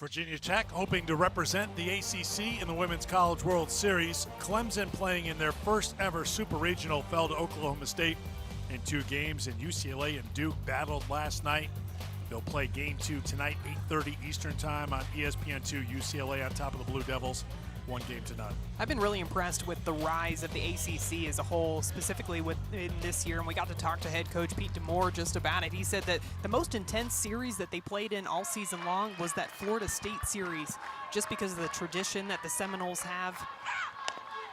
Virginia Tech hoping to represent the ACC in the Women's College World Series. Clemson playing in their first ever Super Regional fell to Oklahoma State in 2 games, and UCLA and Duke battled last night. They'll play game 2 tonight, 8:30 Eastern time on ESPN2. UCLA on top of the Blue Devils, 1 game to none. I've been really impressed with the rise of the ACC as a whole, specifically in this year, and we got to talk to head coach Pete DeMoore just about it. He said that the most intense series that they played in all season long was that Florida State series, just because of the tradition that the Seminoles have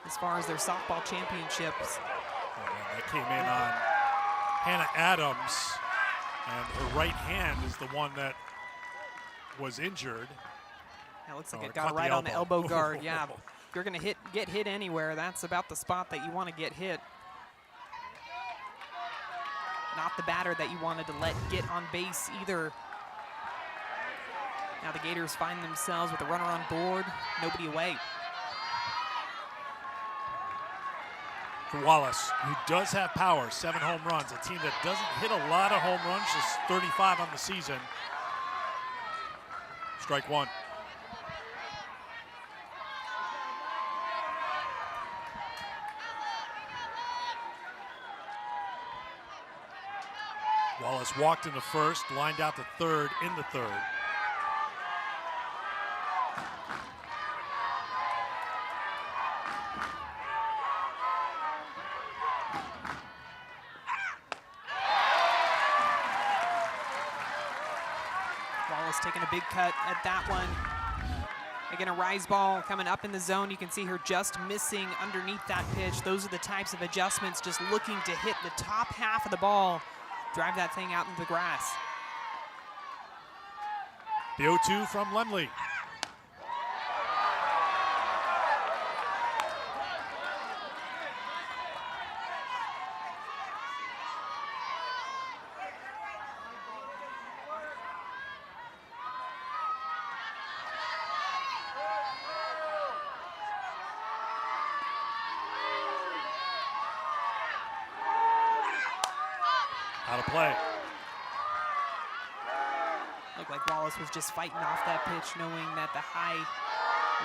as far as their softball championships. Oh, man, that came in on Hannah Adams, and her right hand is the one that was injured. It looks like it got right on the elbow guard. Yeah, if you're going to get hit anywhere, that's about the spot that you want to get hit. Not the batter that you wanted to let get on base either. Now the Gators find themselves with a runner on board, nobody away. For Wallace, who does have power, 7 home runs, a team that doesn't hit a lot of home runs, just 35 on the season. Strike 1. Wallace walked into first, lined out to third in the third. Wallace taking a big cut at that one. Again, a rise ball coming up in the zone. You can see her just missing underneath that pitch. Those are the types of adjustments, just looking to hit the top half of the ball, drive that thing out into the grass. The 0-2 from Lemley. Out of play. Looked like Wallace was just fighting off that pitch, knowing that the high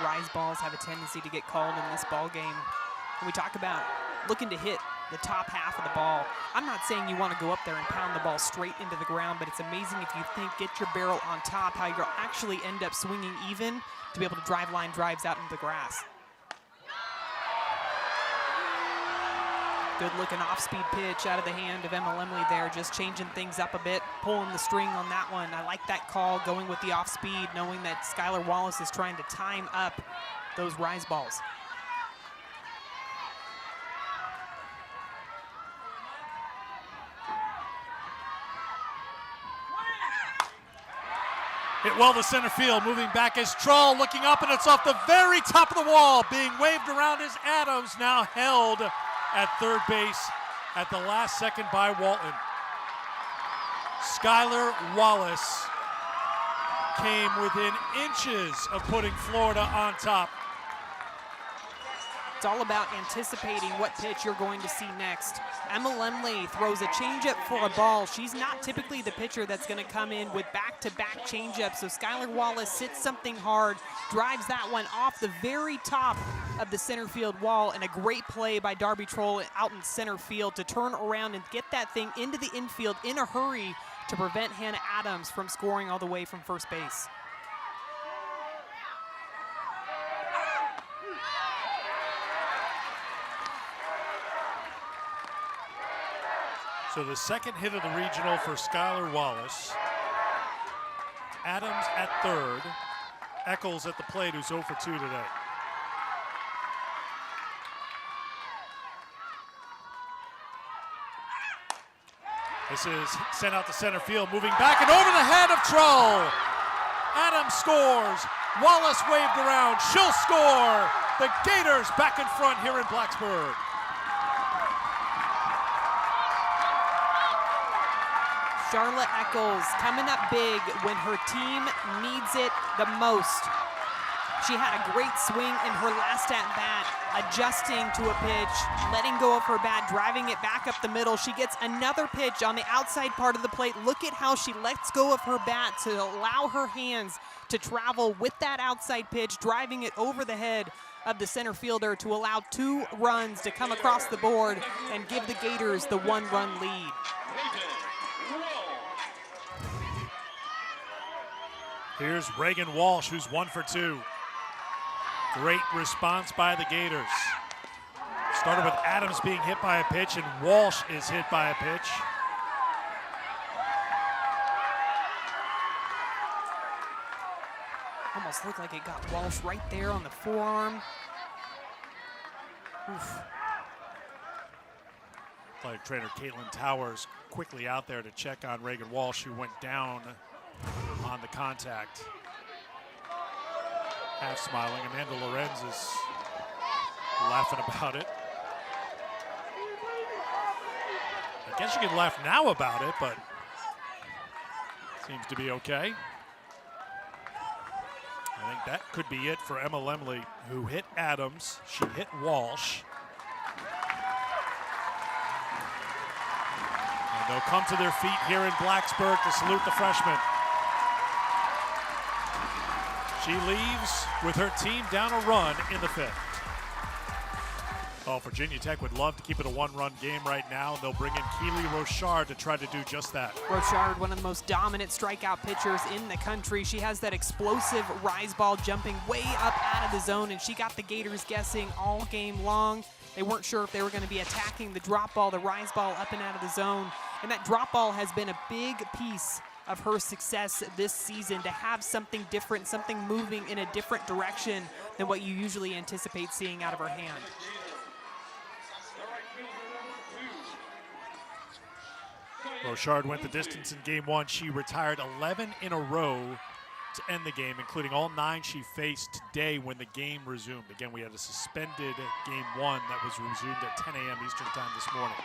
rise balls have a tendency to get called in this ball game. And we talk about looking to hit the top half of the ball. I'm not saying you want to go up there and pound the ball straight into the ground, but it's amazing if you get your barrel on top, how you'll actually end up swinging even to be able to drive line drives out into the grass. Good looking off-speed pitch out of the hand of Emma Lemley there, just changing things up a bit, pulling the string on that one. I like that call, going with the off-speed, knowing that Skylar Wallace is trying to time up those rise balls. Hit well to center field, moving back is Trull, looking up, and it's off the very top of the wall. Being waved around is Adams, now held at third base at the last second by Walton. Skylar Wallace came within inches of putting Florida on top. It's all about anticipating what pitch you're going to see next. Emma Lemley throws a changeup for a ball. She's not typically the pitcher that's going to come in with back-to-back changeups, so Skylar Wallace hits something hard, drives that one off the very top of the center field wall, and a great play by Darby Troll out in center field to turn around and get that thing into the infield in a hurry to prevent Hannah Adams from scoring all the way from first base. So the second hit of the regional for Skylar Wallace. Adams at third. Eccles at the plate, who's 0 for 2 today. This is sent out to center field, moving back and over the head of Trull. Adams scores. Wallace waved around. She'll score. The Gators back in front here in Blacksburg. Charlotte Eccles coming up big when her team needs it the most. She had a great swing in her last at-bat. adjusting to a pitch, letting go of her bat, driving it back up the middle. She gets another pitch on the outside part of the plate. Look at how she lets go of her bat to allow her hands to travel with that outside pitch, driving it over the head of the center fielder to allow 2 runs to come across the board and give the Gators the 1-run lead. Here's Reagan Walsh, who's 1 for 2. Great response by the Gators. Started with Adams being hit by a pitch, and Walsh is hit by a pitch. Almost looked like it got Walsh right there on the forearm. Oof. Athletic trainer Caitlin Towers quickly out there to check on Reagan Walsh, who went down on the contact. Half smiling. Amanda Lorenz is laughing about it. I guess you can laugh now about it, but seems to be okay. I think that could be it for Emma Lemley, who hit Adams. She hit Walsh. And they'll come to their feet here in Blacksburg to salute the freshman. She leaves with her team down a run in the 5th. Oh, Virginia Tech would love to keep it a 1-run game right now. They'll bring in Keely Rochard to try to do just that. Rochard, one of the most dominant strikeout pitchers in the country. She has that explosive rise ball jumping way up out of the zone, and she got the Gators guessing all game long. They weren't sure if they were going to be attacking the drop ball, the rise ball up and out of the zone. And that drop ball has been a big piece of her success this season, to have something different, something moving in a different direction than what you usually anticipate seeing out of her hand. Rochard went the distance in game 1. She retired 11 in a row to end the game, including all 9 she faced today when the game resumed. Again, we had a suspended game 1 that was resumed at 10 a.m. Eastern time this morning.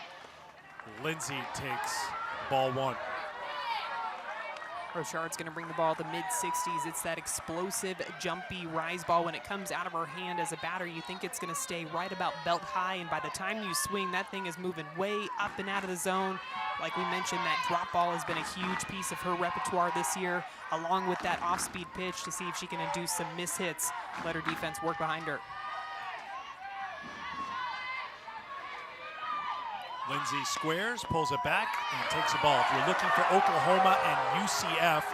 Lindsay takes ball 1. Rochard's going to bring the ball to the mid-60s. It's that explosive, jumpy rise ball. When it comes out of her hand as a batter, you think it's going to stay right about belt high, and by the time you swing, that thing is moving way up and out of the zone. Like we mentioned, that drop ball has been a huge piece of her repertoire this year, along with that off-speed pitch to see if she can induce some mishits, let her defense work behind her. Lindsay squares, pulls it back, and takes the ball. If you're looking for Oklahoma and UCF,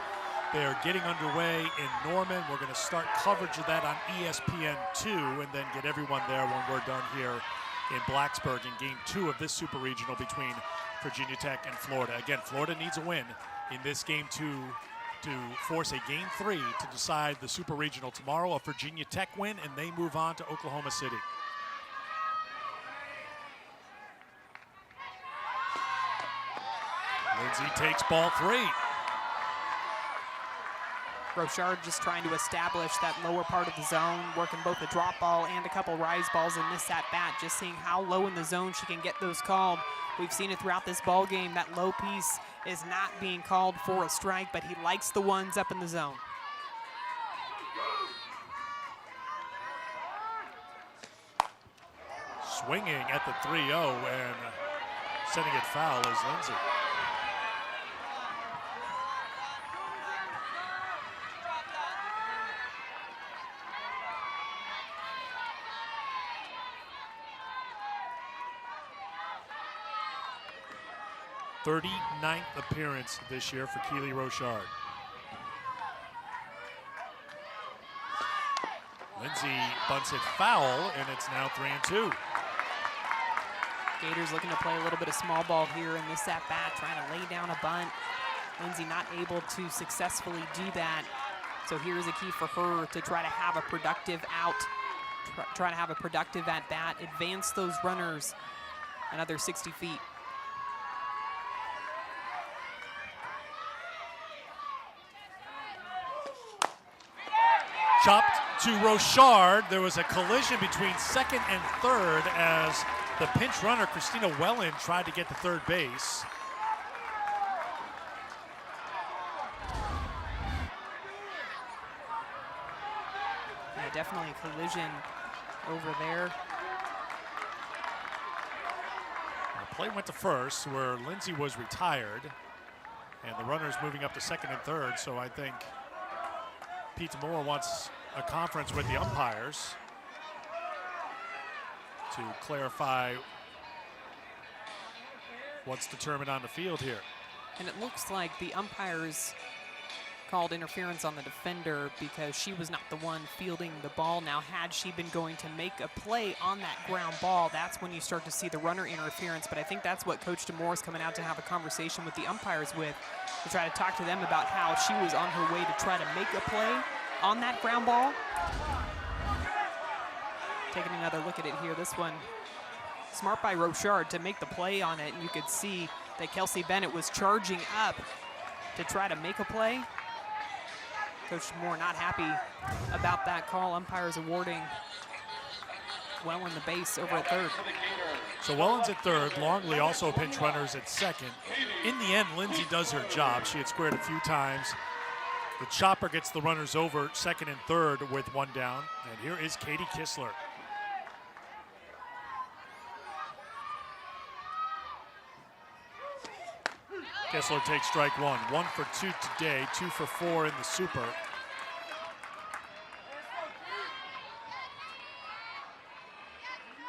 they are getting underway in Norman. We're going to start coverage of that on ESPN2 and then get everyone there when we're done here in Blacksburg in game 2 of this super regional between Virginia Tech and Florida. Again, Florida needs a win in this game 2 to force a game 3 to decide the super regional tomorrow. A Virginia Tech win, and they move on to Oklahoma City. Lindsay takes ball 3. Rochard just trying to establish that lower part of the zone, working both a drop ball and a couple rise balls in this at-bat, just seeing how low in the zone she can get those called. We've seen it throughout this ball game. That low piece is not being called for a strike, but he likes the ones up in the zone. Swinging at the 3-0 and sending it foul is Lindsay. Thirty-ninth appearance this year for Keely Rochard. Lindsay bunts it foul, and it's now 3-2. Gators looking to play a little bit of small ball here in this at-bat, trying to lay down a bunt. Lindsay not able to successfully do that. So here's a key for her to try to have a productive out, try to have a productive at-bat, advance those runners another 60 feet. Chopped to Rochard. There was a collision between second and third as the pinch runner, Christina Wellen, tried to get to third base. Yeah, definitely a collision over there. Play went to first where Lindsay was retired, and the runner's moving up to second and third, so I think Pete Moore wants a conference with the umpires to clarify what's determined on the field here. And it looks like the umpires called interference on the defender because she was not the one fielding the ball. Now, had she been going to make a play on that ground ball, that's when you start to see the runner interference. But I think that's what Coach DeMoore is coming out to have a conversation with the umpires with, to try to talk to them about how she was on her way to try to make a play on that ground ball. Taking another look at it here, this one, smart by Rochard to make the play on it, and you could see that Kelsey Bennett was charging up to try to make a play. Coach Moore not happy about that call. Umpires awarding Welland the base over at third. So Welland's at third. Longley also pinch runners at second. In the end, Lindsay does her job. She had squared a few times. The chopper gets the runners over second and third with one down. And here is Katie Kistler. Kistler takes strike one. 1 for 2 today, 2 for 4 in the Super.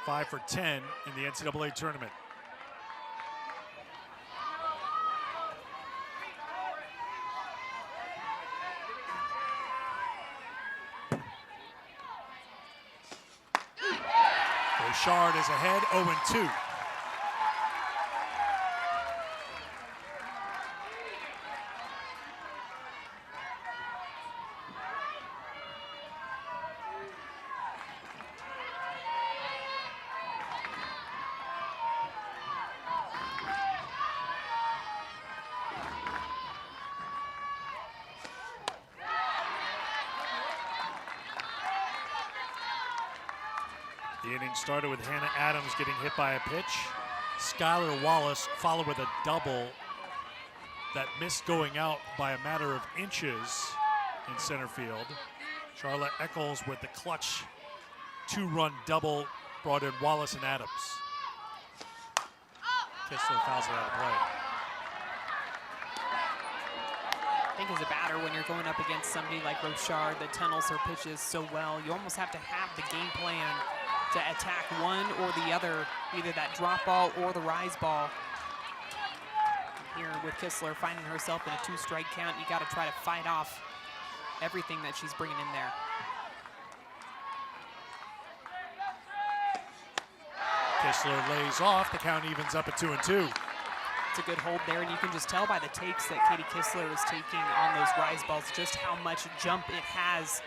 Five for 10 in the NCAA tournament. Rochard is ahead, 0-2. The inning started with Hannah Adams getting hit by a pitch. Skylar Wallace followed with a double that missed going out by a matter of inches in center field. Charlotte Eccles with the clutch 2-run double brought in Wallace and Adams. Kistler fouls it out of play. I think as a batter, when you're going up against somebody like Rochard that tunnels her pitches so well, you almost have to have the game plan to attack one or the other, either that drop ball or the rise ball. Here with Kistler finding herself in a 2-strike count, you got to try to fight off everything that she's bringing in there. Kistler lays off. The count evens up at 2-2. It's a good hold there, and you can just tell by the takes that Katie Kistler is taking on those rise balls just how much jump it has.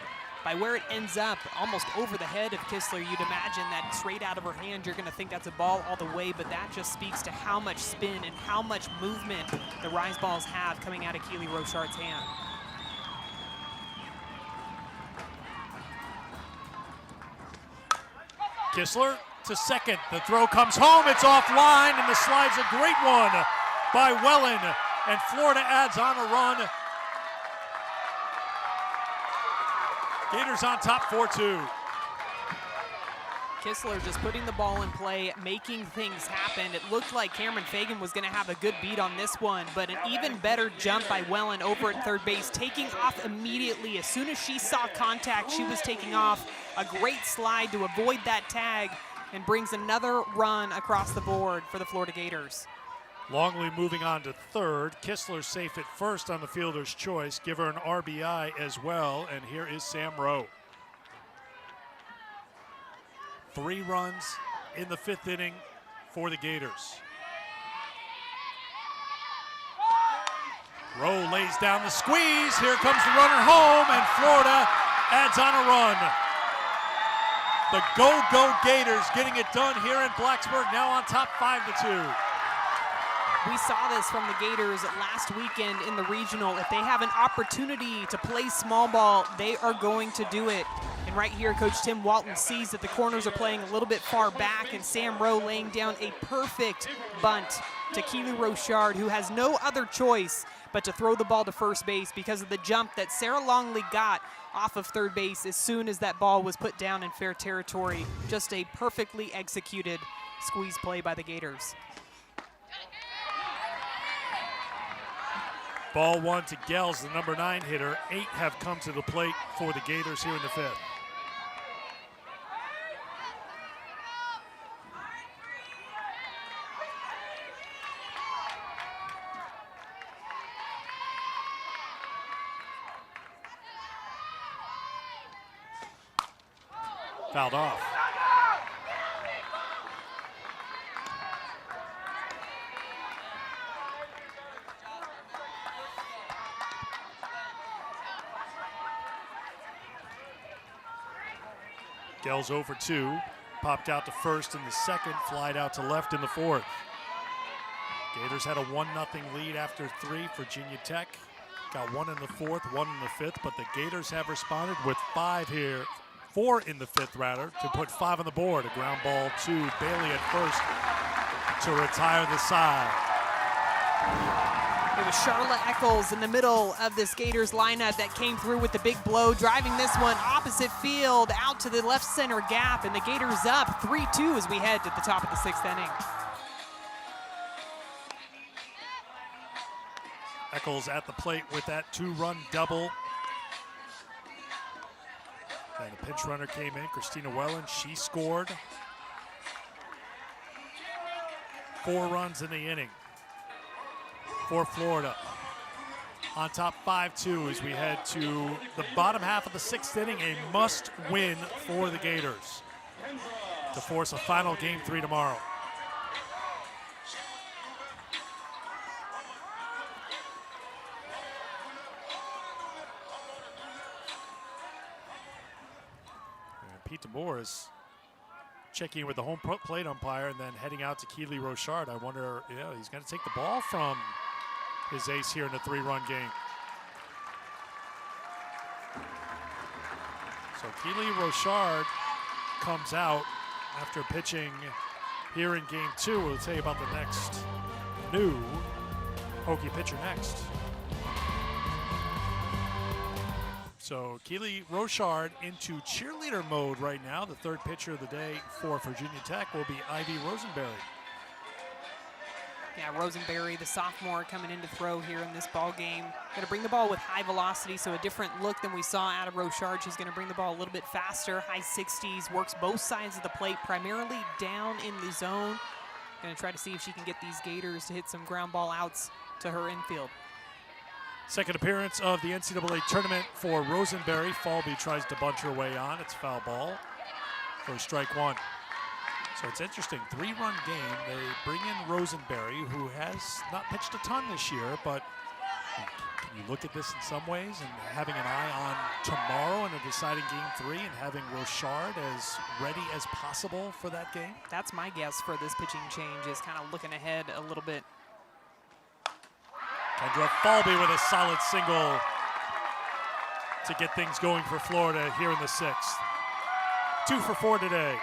By where it ends up, almost over the head of Kistler, you'd imagine that straight out of her hand, you're going to think that's a ball all the way, but that just speaks to how much spin and how much movement the rise balls have coming out of Keely Rochard's hand. Kistler to second. The throw comes home. It's offline, and the slide's a great one by Welland, and Florida adds on a run. Gators on top 4-2. Kistler just putting the ball in play, making things happen. It looked like Cameron Fagan was going to have a good beat on this one, but an even better jump by Welland over at third base, taking off immediately. As soon as she saw contact, she was taking off. A great slide to avoid that tag and brings another run across the board for the Florida Gators. Longley moving on to third. Kistler safe at first on the fielder's choice. Give her an RBI as well, and here is Sam Rowe. 3 runs in the 5th inning for the Gators. Rowe lays down the squeeze. Here comes the runner home, and Florida adds on a run. The Go Gators getting it done here in Blacksburg, now on top 5-2. We saw this from the Gators last weekend in the regional. If they have an opportunity to play small ball, they are going to do it. And right here, Coach Tim Walton sees that the corners are playing a little bit far back, and Sam Rowe laying down a perfect bunt to Keely Rochard, who has no other choice but to throw the ball to first base because of the jump that Sarah Longley got off of third base as soon as that ball was put down in fair territory. Just a perfectly executed squeeze play by the Gators. Ball one to Gels, the number 9 hitter. 8 have come to the plate for the Gators here in the 5th. Fouled off. Gels over 2, popped out to first in the 2nd, flied out to left in the 4th. Gators had a 1-0 lead after 3. Virginia Tech got 1 in the 4th, 1 in the 5th, but the Gators have responded with 4 in the 5th rather, to put 5 on the board. A ground ball to Bailey at first to retire the side. It was Charlotte Eccles in the middle of this Gators lineup that came through with the big blow, driving this one opposite field out to the left center gap, and the Gators up 3-2 as we head to the top of the 6th inning. Eccles at the plate with that 2-run double. And a pinch runner came in, Christina Wellen, she scored. 4 runs in the inning for Florida. On top 5-2 as we head to the bottom half of the 6th inning, a must-win for the Gators to force a final Game 3 tomorrow. Pete DeMoore is checking in with the home plate umpire and then heading out to Keely Rochard. I wonder, he's going to take the ball from his ace here in a 3-run game. So Keely Rochard comes out after pitching here in Game 2. We'll tell you about the next new Hokie pitcher next. So Keely Rochard into cheerleader mode right now. The 3rd pitcher of the day for Virginia Tech will be Ivy Rosenberry. Yeah, Rosenberry, the sophomore, coming in to throw here in this ball game. Going to bring the ball with high velocity, so a different look than we saw out of Rochard. She's going to bring the ball a little bit faster, high 60s, works both sides of the plate, primarily down in the zone. Going to try to see if she can get these Gators to hit some ground ball outs to her infield. Second appearance of the NCAA tournament for Rosenberry. Falby tries to bunch her way on. It's foul ball for strike 1. So it's interesting, 3-run game. They bring in Rosenberry, who has not pitched a ton this year, but can you look at this in some ways and having an eye on tomorrow in a deciding Game 3 and having Rochard as ready as possible for that game? That's my guess for this pitching change, is kind of looking ahead a little bit. Kendra Falby with a solid single to get things going for Florida here in the 6th. 2 for 4 today.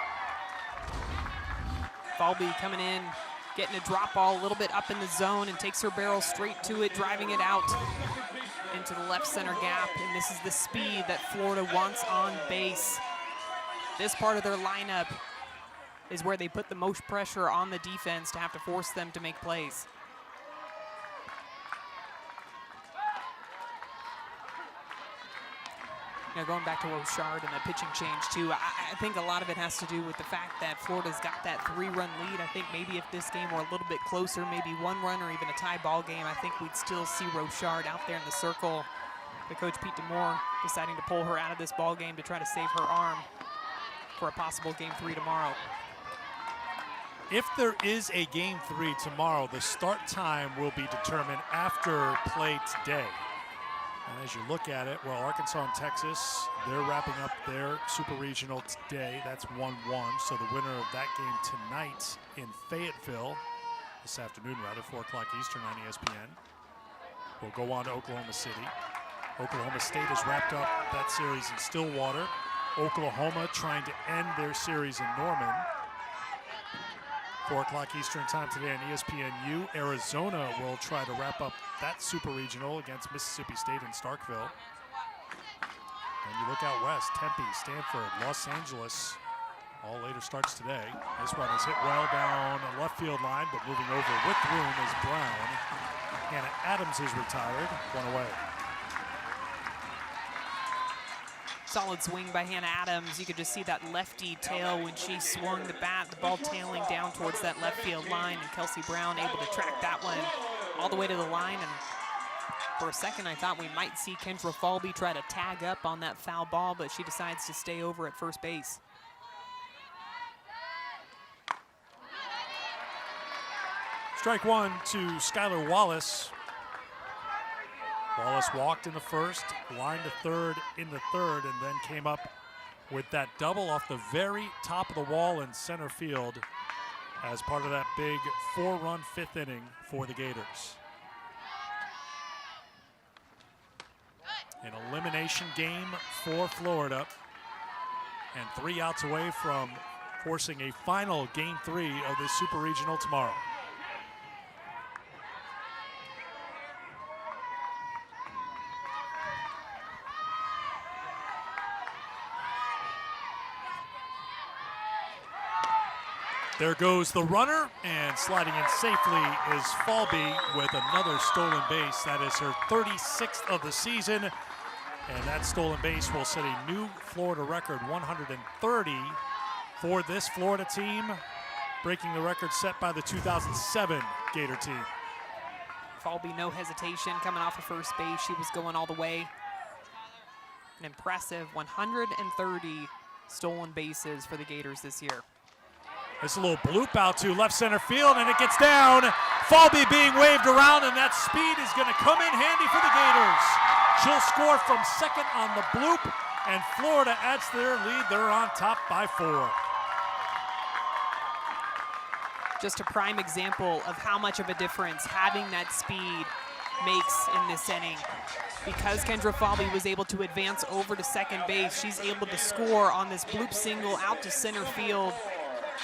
Falby coming in, getting a drop ball a little bit up in the zone and takes her barrel straight to it, driving it out into the left center gap. And this is the speed that Florida wants on base. This part of their lineup is where they put the most pressure on the defense to have to force them to make plays. Going back to Rochard and the pitching change too, I think a lot of it has to do with the fact that Florida's got that 3-run lead. I think maybe if this game were a little bit closer, maybe 1 run or even a tie ball game, I think we'd still see Rochard out there in the circle. But Coach Pete DeMoore deciding to pull her out of this ball game to try to save her arm for a possible Game 3 tomorrow. If there is a Game 3 tomorrow, the start time will be determined after play today. And as you look at it, well, Arkansas and Texas, they're wrapping up their Super Regional today. That's 1-1. So the winner of that game tonight in Fayetteville, this afternoon rather, 4 o'clock Eastern on ESPN, will go on to Oklahoma City. Oklahoma State has wrapped up that series in Stillwater. Oklahoma trying to end their series in Norman. 4 o'clock Eastern time today on ESPNU. Arizona will try to wrap up that Super Regional against Mississippi State in Starkville. And you look out west, Tempe, Stanford, Los Angeles, all later starts today. This one is hit well down the left field line, but moving over with room is Brown. Hannah Adams is retired, 1 away. Solid swing by Hannah Adams. You could just see that lefty tail when she swung the bat, the ball tailing down towards that left field line, and Kelsey Brown able to track that one all the way to the line. And for a second, I thought we might see Kendra Falby try to tag up on that foul ball, but she decides to stay over at first base. Strike one to Skylar Wallace. Wallace walked in the first, lined to third in the third, and then came up with that double off the very top of the wall in center field as part of that big 4-run 5th inning for the Gators. An elimination game for Florida, and 3 outs away from forcing a final Game 3 of this Super Regional tomorrow. There goes the runner, and sliding in safely is Falby with another stolen base. That is her 36th of the season, and that stolen base will set a new Florida record, 130 for this Florida team, breaking the record set by the 2007 Gator team. Falby, no hesitation, coming off of first base. She was going all the way. An impressive 130 stolen bases for the Gators this year. There's a little bloop out to left center field, and it gets down. Falby being waved around, and that speed is going to come in handy for the Gators. She'll score from second on the bloop, and Florida adds to their lead. They're on top by 4. Just a prime example of how much of a difference having that speed makes in this inning. Because Kendra Falby was able to advance over to second base, she's able to score on this bloop single out to center field.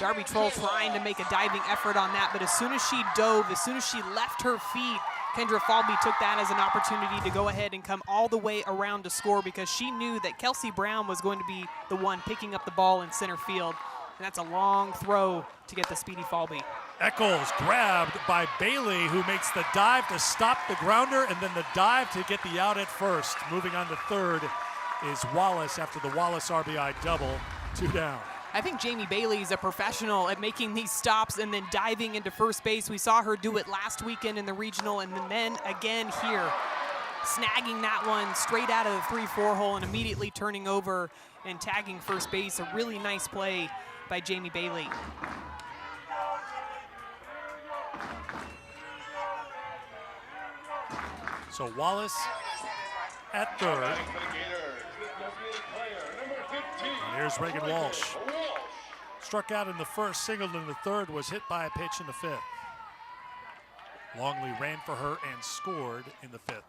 Darby Troll trying to make a diving effort on that, but as soon as she dove, as soon as she left her feet, Kendra Falby took that as an opportunity to go ahead and come all the way around to score, because she knew that Kelsey Brown was going to be the one picking up the ball in center field. And that's a long throw to get the speedy Falby. Eccles grabbed by Bailey, who makes the dive to stop the grounder, and then the dive to get the out at first. Moving on to third is Wallace after the Wallace RBI double. 2 down. I think Jamie Bailey is a professional at making these stops and then diving into first base. We saw her do it last weekend in the regional, and then again here, snagging that one straight out of the 3-4 hole and immediately turning over and tagging first base. A really nice play by Jamie Bailey. So Wallace at third. And here's Reagan Walsh. Struck out in the first, singled in the third, was hit by a pitch in the 5th. Longley ran for her and scored in the 5th.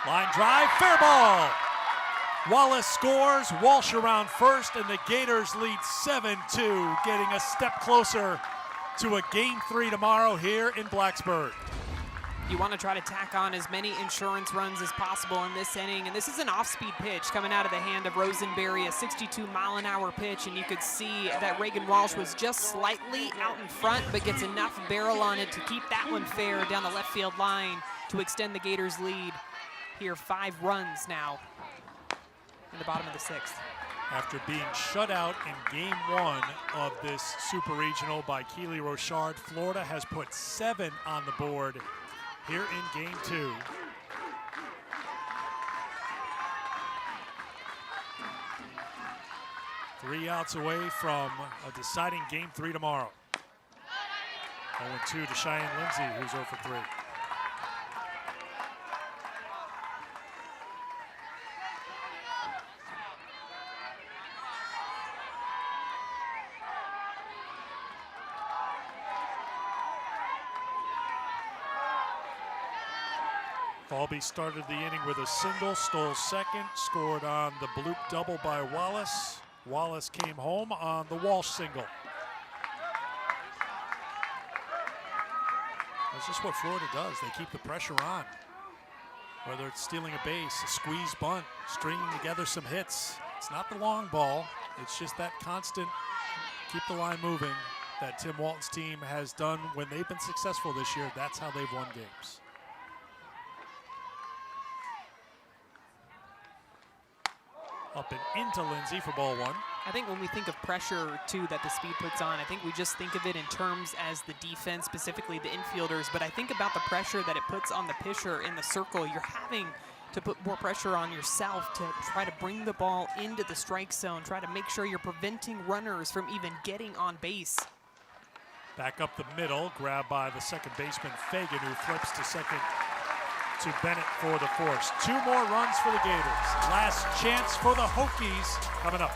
Line drive, fair ball. Wallace scores, Walsh around first, and the Gators lead 7-2, getting a step closer to a Game 3 tomorrow here in Blacksburg. You want to try to tack on as many insurance runs as possible in this inning, and this is an off-speed pitch coming out of the hand of Rosenberry, a 62-mile-an-hour pitch, and you could see that Reagan Walsh was just slightly out in front, but gets enough barrel on it to keep that one fair down the left field line to extend the Gators' lead. Here, 5 runs now in the bottom of the 6th. After being shut out in Game 1 of this Super Regional by Keely Rochard, Florida has put 7 on the board here in Game 2. Three outs away from a deciding Game 3 tomorrow. 0-2 to Cheyenne Lindsay, who's 0 for 3. Falby started the inning with a single, stole second, scored on the bloop double by Wallace, Wallace came home on the Walsh single. That's just what Florida does. They keep the pressure on. Whether it's stealing a base, a squeeze bunt, stringing together some hits. It's not the long ball. It's just that constant keep the line moving that Tim Walton's team has done when they've been successful this year. That's how they've won games. Up and into Lindsay for ball one. I think when we think of pressure, too, that the speed puts on, I think we just think of it in terms as the defense, specifically the infielders. But I think about the pressure that it puts on the pitcher in the circle. You're having to put more pressure on yourself to try to bring the ball into the strike zone, try to make sure you're preventing runners from even getting on base. Back up the middle, grabbed by the second baseman, Fagan, who flips to second to Bennett for the force. 2 more runs for the Gators. Last chance for the Hokies coming up.